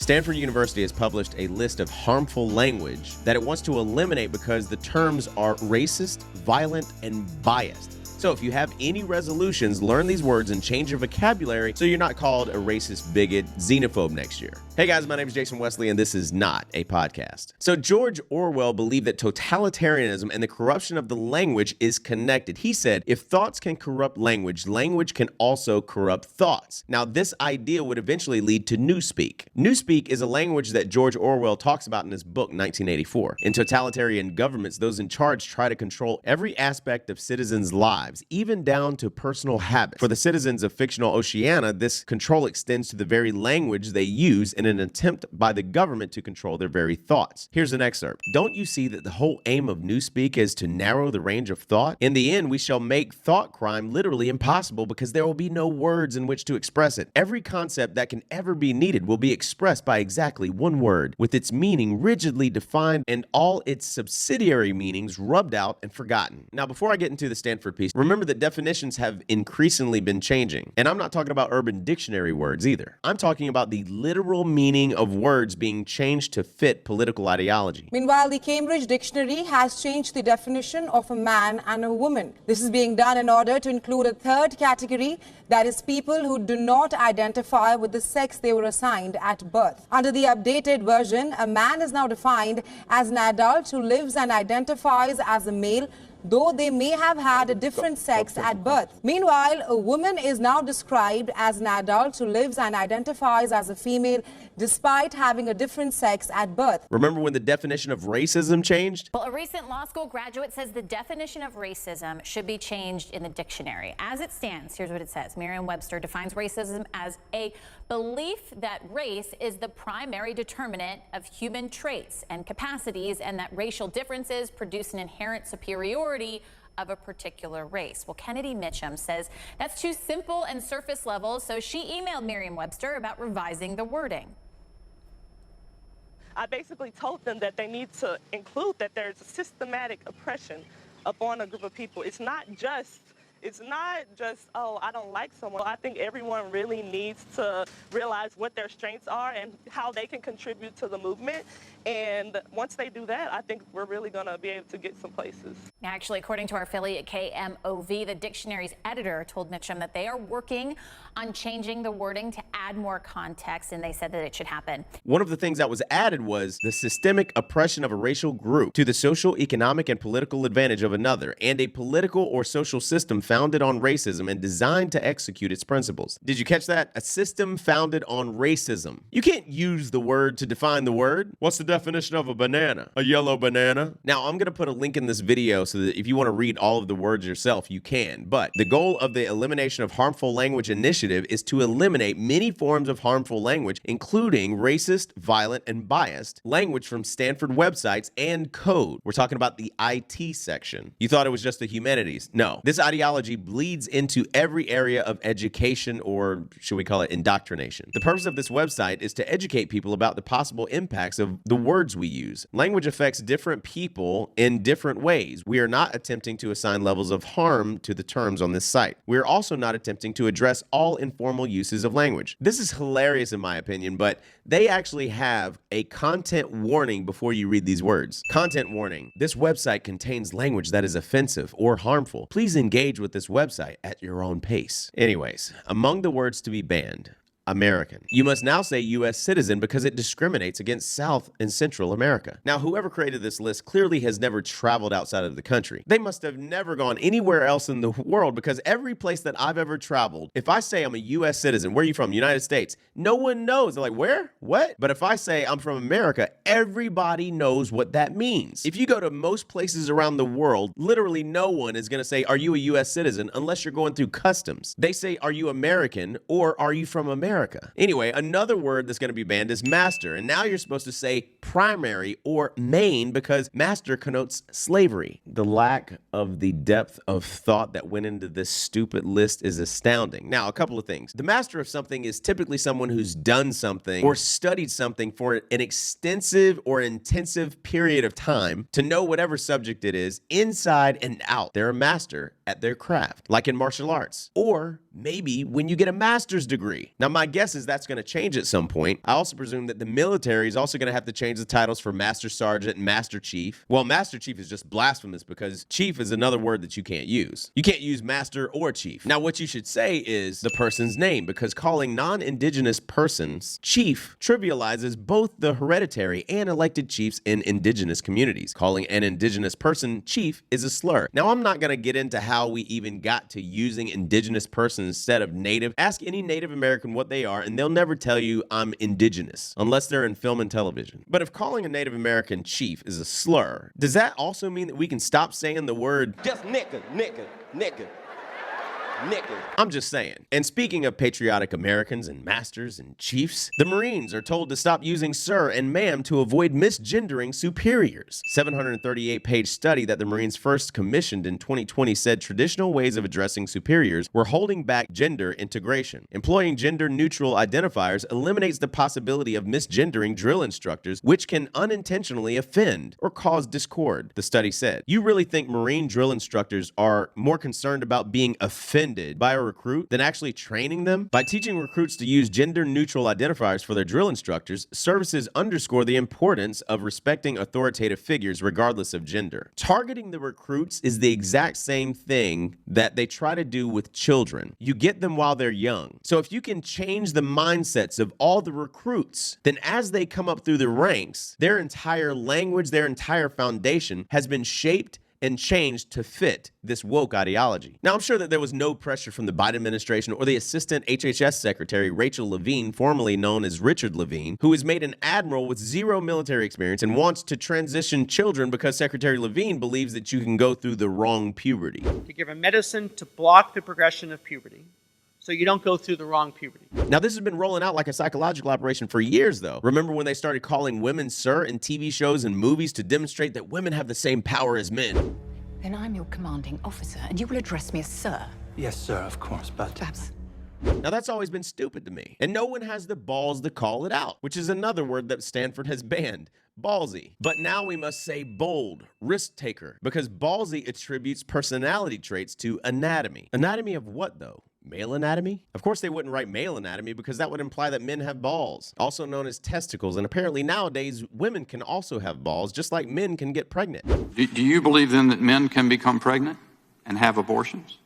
Stanford University has published a list of harmful language that it wants to eliminate because the terms are racist, violent, and biased. So if you have any resolutions, learn these words and change your vocabulary so you're not called a racist, bigot, xenophobe next year. Hey guys, my name is Jason Wesley, and this is not a podcast. So George Orwell believed that totalitarianism and the corruption of the language is connected. He said, if thoughts can corrupt language, language can also corrupt thoughts. Now, this idea would eventually lead to NewSpeak. NewSpeak is a language that George Orwell talks about in his book, 1984. In totalitarian governments, those in charge try to control every aspect of citizens' lives, even down to personal habits. For the citizens of fictional Oceania, this control extends to the very language they use in an attempt by the government to control their very thoughts. Here's an excerpt. Don't you see that the whole aim of NewSpeak is to narrow the range of thought? In the end, we shall make thought crime literally impossible because there will be no words in which to express it. Every concept that can ever be needed will be expressed by exactly one word, with its meaning rigidly defined and all its subsidiary meanings rubbed out and forgotten. Now, before I get into the Stanford piece, remember that definitions have increasingly been changing. And I'm not talking about Urban Dictionary words either. I'm talking about the literal meaning of words being changed to fit political ideology. Meanwhile, the Cambridge Dictionary has changed the definition of a man and a woman. This is being done in order to include a third category, that is people who do not identify with the sex they were assigned at birth. Under the updated version, a man is now defined as an adult who lives and identifies as a male, though they may have had a different sex at birth. Meanwhile, a woman is now described as an adult who lives and identifies as a female despite having a different sex at birth. Remember when the definition of racism changed? Well, a recent law school graduate says the definition of racism should be changed in the dictionary. As it stands, here's what it says. Merriam-Webster defines racism as a belief that race is the primary determinant of human traits and capacities, and that racial differences produce an inherent superiority of a particular race. Well, Kennedy Mitchum says that's too simple and surface level, so she emailed Merriam-Webster about revising the wording. I basically told them that they need to include that there's a systematic oppression upon a group of people. It's not just, oh, I don't like someone. I think everyone really needs to realize what their strengths are and how they can contribute to the movement. And once they do that, I think we're really going to be able to get some places. Actually, according to our affiliate KMOV, the dictionary's editor told Mitchum that they are working on changing the wording to add more context, and they said that it should happen. One of the things that was added was the systemic oppression of a racial group to the social, economic, and political advantage of another, and a political or social system founded on racism and designed to execute its principles. Did you catch that? A system founded on racism. You can't use the word to define the word. What's the definition of a banana? A yellow banana? Now, I'm going to put a link in this video so that if you want to read all of the words yourself, you can. But the goal of the Elimination of Harmful Language Initiative is to eliminate many forms of harmful language, including racist, violent, and biased language from Stanford websites and code. We're talking about the IT section. You thought it was just the humanities. No. This ideology bleeds into every area of education, or should we call it indoctrination. The purpose of this website is to educate people about the possible impacts of the words we use. Language affects different people in different ways. We are not attempting to assign levels of harm to the terms on this site. We are also not attempting to address all informal uses of language. This is hilarious in my opinion, but they actually have a content warning before you read these words. Content warning. This website contains language that is offensive or harmful. Please engage with this website at your own pace. Anyways, among the words to be banned, American. You must now say U.S. citizen because it discriminates against South and Central America. Now, whoever created this list clearly has never traveled outside of the country. They must have never gone anywhere else in the world, because every place that I've ever traveled, if I say I'm a U.S. citizen, where are you from? United States. No one knows. They're like, where? What? But if I say I'm from America, everybody knows what that means. If you go to most places around the world, literally no one is going to say, are you a U.S. citizen, unless you're going through customs. They say, are you American, or are you from America? Anyway, another word that's going to be banned is master. And now you're supposed to say primary or main, because master connotes slavery. The lack of the depth of thought that went into this stupid list is astounding. Now, a couple of things. The master of something is typically someone who's done something or studied something for an extensive or intensive period of time to know whatever subject it is inside and out. They're a master at their craft, like in martial arts. Or maybe when you get a master's degree. Now, my guess is that's going to change at some point. I also presume that the military is also going to have to change the titles for Master Sergeant and Master Chief. Well, Master Chief is just blasphemous because chief is another word that you can't use. You can't use master or chief. Now, what you should say is the person's name, because calling non-indigenous persons chief trivializes both the hereditary and elected chiefs in indigenous communities. Calling an indigenous person chief is a slur. Now, I'm not going to get into how we even got to using indigenous person instead of native. Ask any Native American what they are, and they'll never tell you I'm indigenous, unless they're in film and television. But if calling a Native American chief is a slur, does that also mean that we can stop saying the word just nigga, nigga, nigga? Nigga. I'm just saying. And speaking of patriotic Americans and masters and chiefs, the Marines are told to stop using sir and ma'am to avoid misgendering superiors. 738-page study that the Marines first commissioned in 2020 said traditional ways of addressing superiors were holding back gender integration. Employing gender-neutral identifiers eliminates the possibility of misgendering drill instructors, which can unintentionally offend or cause discord, the study said. You really think Marine drill instructors are more concerned about being offended by a recruit than actually training them? By teaching recruits to use gender-neutral identifiers for their drill instructors, services underscore the importance of respecting authoritative figures regardless of gender. Targeting the recruits is the exact same thing that they try to do with children. You get them while they're young. So if you can change the mindsets of all the recruits, then as they come up through the ranks, their entire language, their entire foundation has been shaped and changed to fit this woke ideology. Now, I'm sure that there was no pressure from the Biden administration or the assistant HHS secretary, Rachel Levine, formerly known as Richard Levine, who is made an admiral with zero military experience and wants to transition children because Secretary Levine believes that you can go through the wrong puberty. To give a medicine to block the progression of puberty, so you don't go through the wrong puberty. Now, this has been rolling out like a psychological operation for years, though. Remember when they started calling women sir in TV shows and movies to demonstrate that women have the same power as men? Then I'm your commanding officer, and you will address me as sir. Yes, sir, of course, but... Perhaps. Now, that's always been stupid to me. And no one has the balls to call it out, which is another word that Stanford has banned. Ballsy. But now we must say bold, risk taker, because ballsy attributes personality traits to anatomy. Anatomy of what, though? Male anatomy? Of course they wouldn't write male anatomy because that would imply that men have balls, also known as testicles. And apparently nowadays, women can also have balls, just like men can get pregnant. Do you believe then that men can become pregnant and have abortions?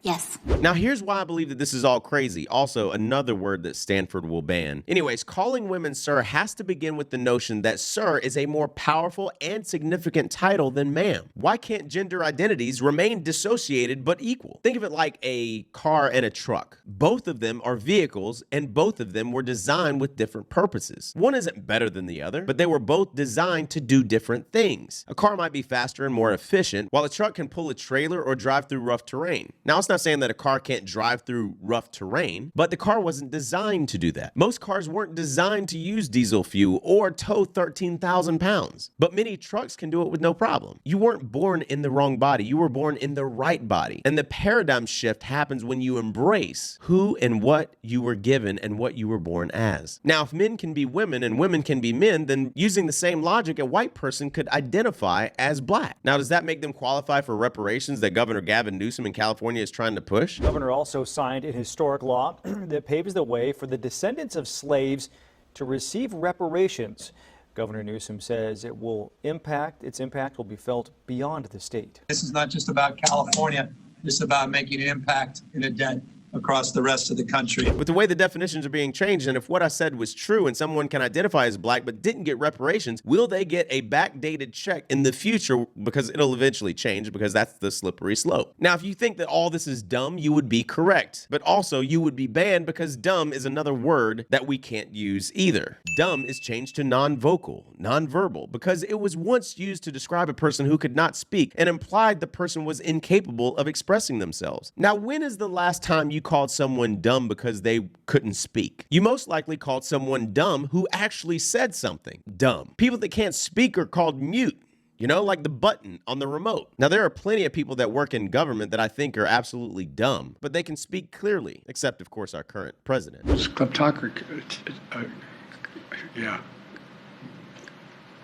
Yes. Now, here's why I believe that this is all crazy. Also, another word that Stanford will ban. Anyways, calling women sir has to begin with the notion that sir is a more powerful and significant title than ma'am. Why can't gender identities remain dissociated but equal? Think of it like a car and a truck. Both of them are vehicles, and both of them were designed with different purposes. One isn't better than the other, but they were both designed to do different things. A car might be faster and more efficient, while a truck can pull a trailer or drive through rough terrain. Now, it's not saying that a car can't drive through rough terrain, but the car wasn't designed to do that. Most cars weren't designed to use diesel fuel or tow 13,000 pounds, but many trucks can do it with no problem. You weren't born in the wrong body. You were born in the right body. And the paradigm shift happens when you embrace who and what you were given and what you were born as. Now, if men can be women and women can be men, then using the same logic, a white person could identify as black. Now, does that make them qualify for reparations that Governor Gavin Newsom in California is trying to push? The governor also signed an historic law that paves the way for the descendants of slaves to receive reparations. Governor Newsom says its impact will be felt beyond the state. This is not just about California. This is about making an impact in a debt across the rest of the country. With the way the definitions are being changed, and if what I said was true and someone can identify as black but didn't get reparations, will they get a backdated check in the future? Because it'll eventually change, because that's the slippery slope. Now, if you think that all this is dumb, you would be correct. But also, you would be banned because dumb is another word that we can't use either. Dumb is changed to non-vocal, non-verbal, because it was once used to describe a person who could not speak and implied the person was incapable of expressing themselves. Now, when is the last time you called someone dumb because they couldn't speak? You most likely called someone dumb who actually said something dumb. People that can't speak are called mute. You know, like the button on the remote. Now, there are plenty of people that work in government that I think are absolutely dumb, but they can speak clearly, except, of course, our current president. It's kleptocracy.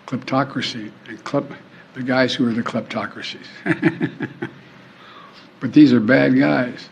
Kleptocracy. And the guys who are the kleptocracies. But these are bad guys.